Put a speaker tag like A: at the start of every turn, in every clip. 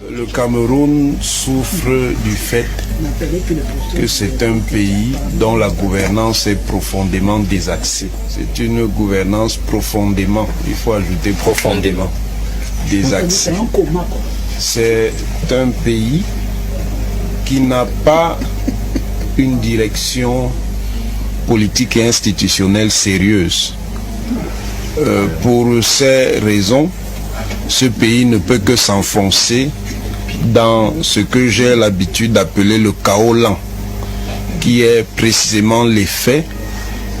A: Le Cameroun souffre du fait que c'est un pays dont la gouvernance est profondément désaxée. C'est une gouvernance profondément, il faut ajouter profondément, désaxée. C'est un pays qui n'a pas une direction politique et institutionnelle sérieuse. Pour ces raisons, ce pays ne peut que s'enfoncer dans ce que j'ai l'habitude d'appeler le chaos lent, qui est précisément l'effet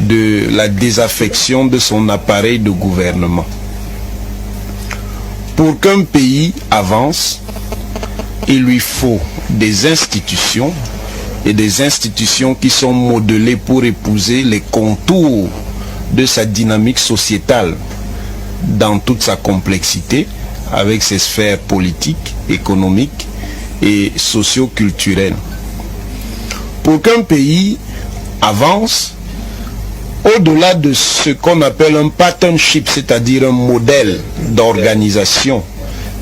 A: de la désaffection de son appareil de gouvernement. Pour qu'un pays avance, il lui faut des institutions, et des institutions qui sont modelées pour épouser les contours de sa dynamique sociétale dans toute sa complexité, avec ses sphères politiques, économiques et socio-culturelles. Pour qu'un pays avance, au-delà de ce qu'on appelle un partnership, c'est-à-dire un modèle d'organisation,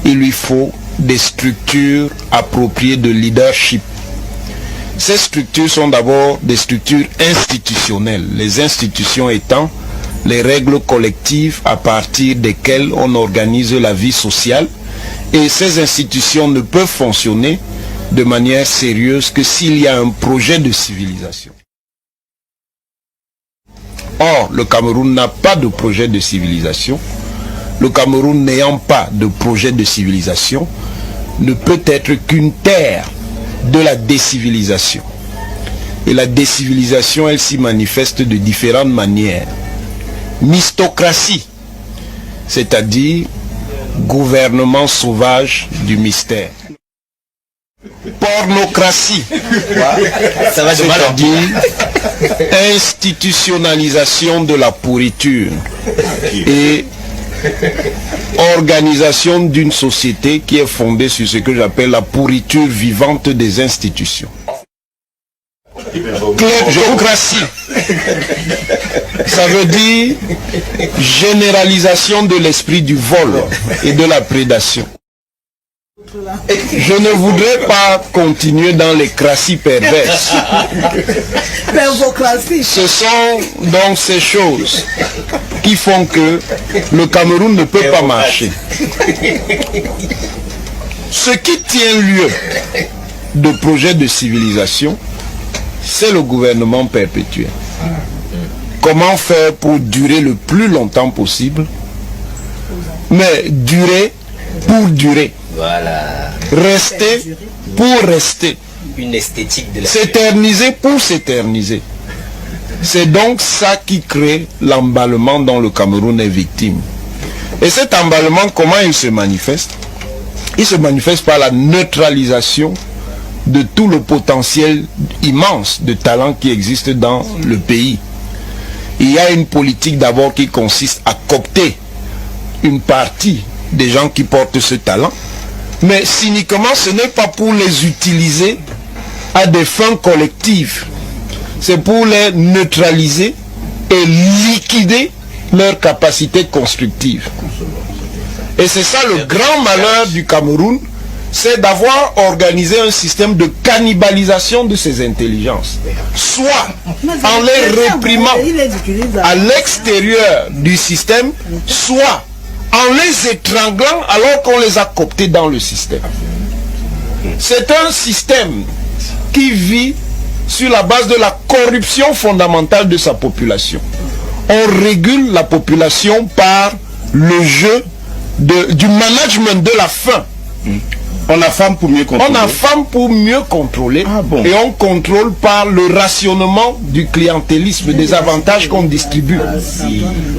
A: il lui faut des structures appropriées de leadership. Ces structures sont d'abord des structures institutionnelles, les institutions étant les règles collectives à partir desquelles on organise la vie sociale, et ces institutions ne peuvent fonctionner de manière sérieuse que s'il y a un projet de civilisation. Or, le Cameroun n'a pas de projet de civilisation. Le Cameroun n'ayant pas de projet de civilisation ne peut être qu'une terre de la décivilisation. Et la décivilisation, elle s'y manifeste de différentes manières. Mystocratie, c'est-à-dire gouvernement sauvage du mystère. Pornocratie, c'est-à-dire institutionnalisation de la pourriture et organisation d'une société qui est fondée sur ce que j'appelle la pourriture vivante des institutions. Kleptocratie, ça veut dire généralisation de l'esprit du vol et de la prédation. Je ne voudrais pas continuer dans les crassies perverses. Ce sont donc ces choses qui font que le Cameroun ne peut pas marcher. Ce qui tient lieu de projet de civilisation, c'est le gouvernement perpétuel. Comment faire pour durer le plus longtemps possible, mais durer pour durer.
B: Voilà.
A: Rester pour rester.
B: Une esthétique de la...
A: S'éterniser pour s'éterniser. C'est donc ça qui crée l'emballement dont le Cameroun est victime. Et cet emballement, comment il se manifeste? Il se manifeste par la neutralisation de tout le potentiel immense de talent qui existe dans le pays. Il y a une politique d'abord qui consiste à coopter une partie des gens qui portent ce talent, mais cyniquement ce n'est pas pour les utiliser à des fins collectives, c'est pour les neutraliser et liquider leur capacité constructive. Et c'est ça le grand malheur du Cameroun, c'est d'avoir organisé un système de cannibalisation de ces intelligences, soit en les réprimant à l'extérieur du système, soit en les étranglant alors qu'on les a cooptés dans le système. C'est un système qui vit sur la base de la corruption fondamentale de sa population. On régule la population par le jeu du management de la faim.
C: On affame pour mieux contrôler.
A: On affame pour mieux contrôler.
C: Ah bon.
A: Et on contrôle par le rationnement du clientélisme, des avantages qu'on distribue.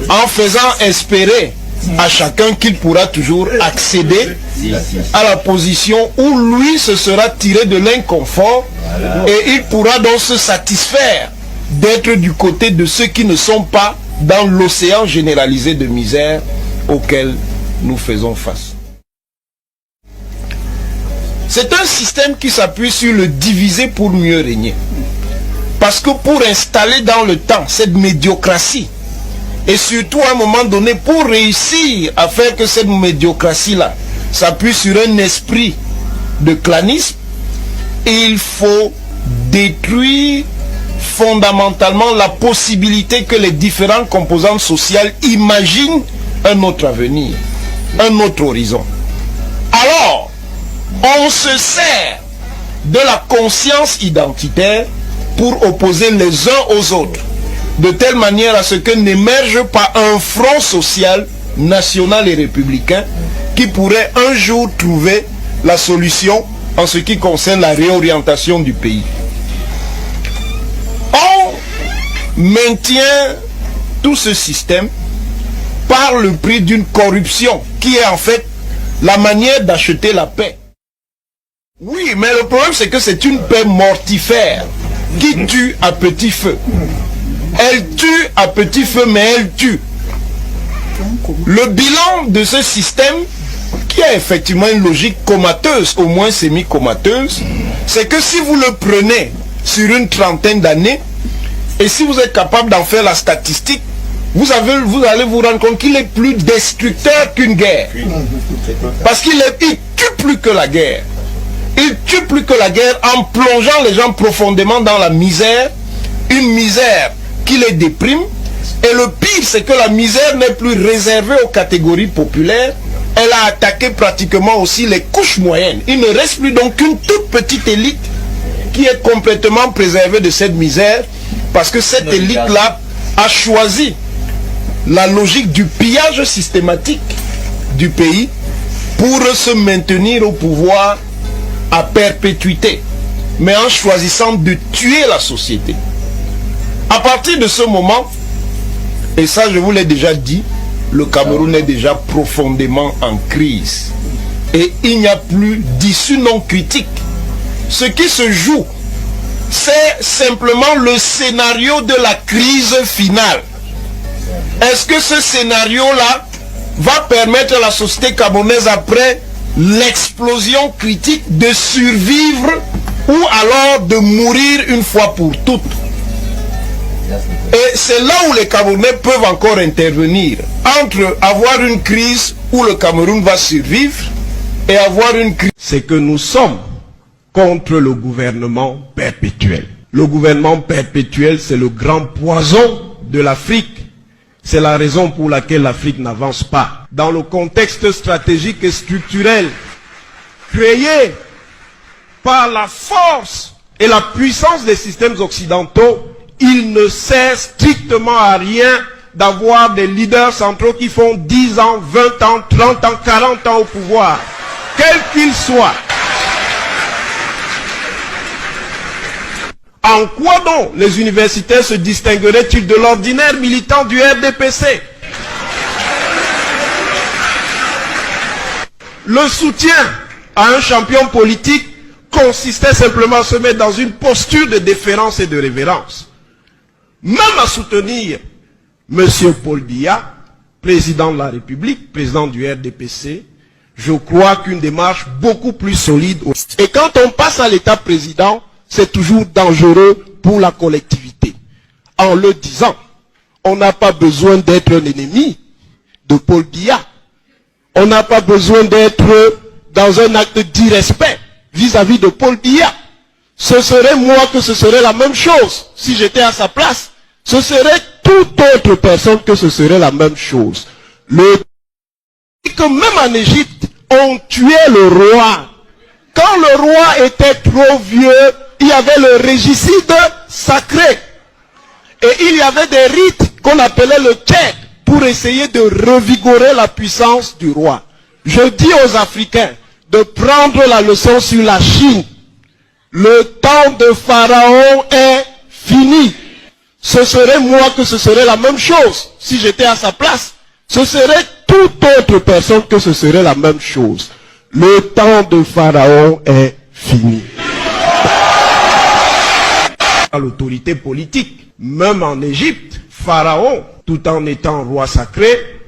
A: En faisant espérer à chacun qu'il pourra toujours accéder à la position où lui se sera tiré de l'inconfort et il pourra donc se satisfaire d'être du côté de ceux qui ne sont pas dans l'océan généralisé de misère auquel nous faisons face. C'est un système qui s'appuie sur le diviser pour mieux régner. Parce que pour installer dans le temps cette médiocratie, et surtout à un moment donné, pour réussir à faire que cette médiocratie-là s'appuie sur un esprit de clanisme, il faut détruire fondamentalement la possibilité que les différentes composantes sociales imaginent un autre avenir, un autre horizon. Alors, on se sert de la conscience identitaire pour opposer les uns aux autres, de telle manière à ce que n'émerge pas un front social, national et républicain qui pourrait un jour trouver la solution en ce qui concerne la réorientation du pays. On maintient tout ce système par le prix d'une corruption qui est en fait la manière d'acheter la paix. Oui, mais le problème c'est que c'est une paix mortifère qui tue à petit feu. Elle tue à petit feu, mais elle tue. Le bilan de ce système, qui a effectivement une logique comateuse, au moins semi-comateuse, c'est que si vous le prenez sur une trentaine d'années, et si vous êtes capable d'en faire la statistique, vous allez vous rendre compte qu'il est plus destructeur qu'une guerre. Parce qu'il tue plus que la guerre. Il tue plus que la guerre en plongeant les gens profondément dans la misère, une misère qui les déprime. Et le pire, c'est que la misère n'est plus réservée aux catégories populaires. Elle a attaqué pratiquement aussi les couches moyennes. Il ne reste plus donc qu'une toute petite élite qui est complètement préservée de cette misère, parce que cette élite-là a choisi la logique du pillage systématique du pays pour se maintenir au pouvoir à perpétuité, mais en choisissant de tuer la société. À partir de ce moment, et ça je vous l'ai déjà dit, le Cameroun est déjà profondément en crise. Et il n'y a plus d'issue non critique. Ce qui se joue, c'est simplement le scénario de la crise finale. Est-ce que ce scénario-là va permettre à la société camerounaise, après l'explosion critique, de survivre ou alors de mourir une fois pour toutes? Et c'est là où les Camerounais peuvent encore intervenir, entre avoir une crise où le Cameroun va survivre et avoir une crise.
D: C'est que nous sommes contre le gouvernement perpétuel. Le gouvernement perpétuel, c'est le grand poison de l'Afrique. C'est la raison pour laquelle l'Afrique n'avance pas. Dans le contexte stratégique et structurel créé par la force et la puissance des systèmes occidentaux, il ne sert strictement à rien d'avoir des leaders centraux qui font 10 ans, 20 ans, 30 ans, 40 ans au pouvoir, quels qu'ils soient. En quoi donc les universitaires se distingueraient-ils de l'ordinaire militant du RDPC? Le soutien à un champion politique consistait simplement à se mettre dans une posture de déférence et de révérence. Même à soutenir M. Paul Biya, président de la République, président du RDPC, je crois qu'une démarche beaucoup plus solide. Et quand on passe à l'état président, c'est toujours dangereux pour la collectivité. En le disant, on n'a pas besoin d'être un ennemi de Paul Biya. On n'a pas besoin d'être dans un acte d'irrespect vis-à-vis de Paul Biya. Ce serait moi que ce serait la même chose si j'étais à sa place. Ce serait toute autre personne que ce serait la même chose. Que même en Égypte, on tuait le roi. Quand le roi était trop vieux, il y avait le régicide sacré. Et il y avait des rites qu'on appelait le tchèque pour essayer de revigorer la puissance du roi. Je dis aux Africains de prendre la leçon sur la Chine. Le temps de Pharaon est fini. Ce serait moi que ce serait la même chose si j'étais à sa place. Ce serait toute autre personne que ce serait la même chose. Le temps de Pharaon est fini. À l'autorité politique, même en Égypte, Pharaon, tout en étant roi sacré,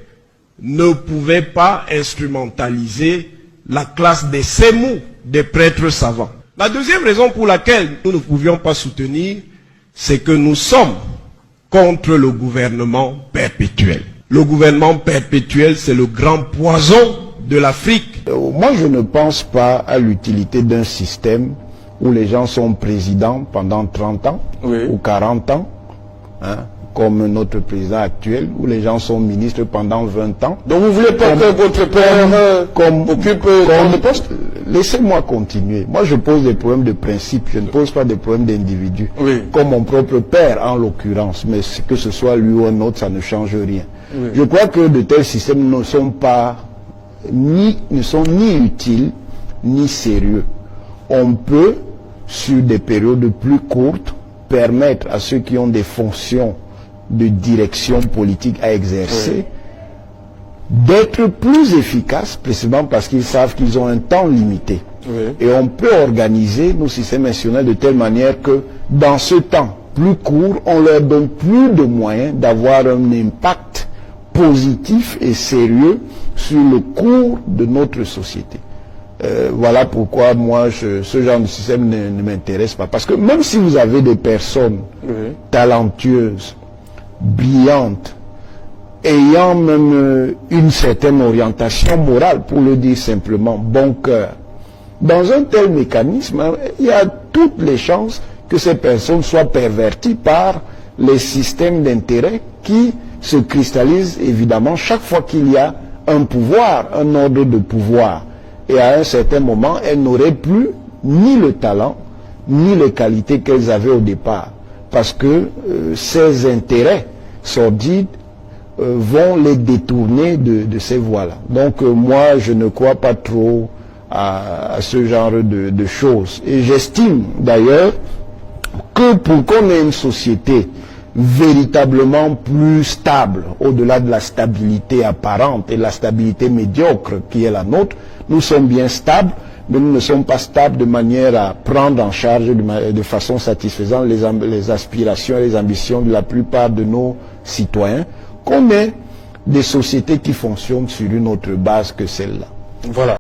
D: ne pouvait pas instrumentaliser la classe des sémous, des prêtres savants. La deuxième raison pour laquelle nous ne pouvions pas soutenir, c'est que nous sommes contre le gouvernement perpétuel. Le gouvernement perpétuel, c'est le grand poison de l'Afrique.
A: Moi, je ne pense pas à l'utilité d'un système où les gens sont présidents pendant 30 ans ou 40 ans, hein, comme notre président actuel, où les gens sont ministres pendant 20 ans.
C: Donc vous voulez pas que votre père occupe le poste?
A: Laissez-moi continuer. Moi, je pose des problèmes de principe, je ne pose pas des problèmes d'individu. Comme mon propre père, en l'occurrence, mais que ce soit lui ou un autre, ça ne change rien. Je crois que de tels systèmes ne sont ni utiles, ni sérieux. On peut, sur des périodes plus courtes, permettre à ceux qui ont des fonctions de direction politique à exercer d'être plus efficaces, précisément parce qu'ils savent qu'ils ont un temps limité. Et on peut organiser nos systèmes institutionnels de telle manière que dans ce temps plus court, on leur donne plus de moyens d'avoir un impact positif et sérieux sur le cours de notre société. Voilà pourquoi moi, ce genre de système ne m'intéresse pas. Parce que même si vous avez des personnes talentueuses, brillantes, ayant même une certaine orientation morale, pour le dire simplement, bon cœur, dans un tel mécanisme, il y a toutes les chances que ces personnes soient perverties par les systèmes d'intérêt qui se cristallisent évidemment chaque fois qu'il y a un pouvoir, un ordre de pouvoir. Et à un certain moment, elles n'auraient plus ni le talent, ni les qualités qu'elles avaient au départ. Parce que ces intérêts sordides vont les détourner de ces voies-là. Donc moi, je ne crois pas trop à ce genre de choses. Et j'estime d'ailleurs que pour qu'on ait une société véritablement plus stable, au-delà de la stabilité apparente et la stabilité médiocre qui est la nôtre, nous sommes bien stables, mais nous ne sommes pas stables de manière à prendre en charge de façon satisfaisante les aspirations et les ambitions de la plupart de nos citoyens, qu'on ait des sociétés qui fonctionnent sur une autre base que celle-là.
C: Voilà.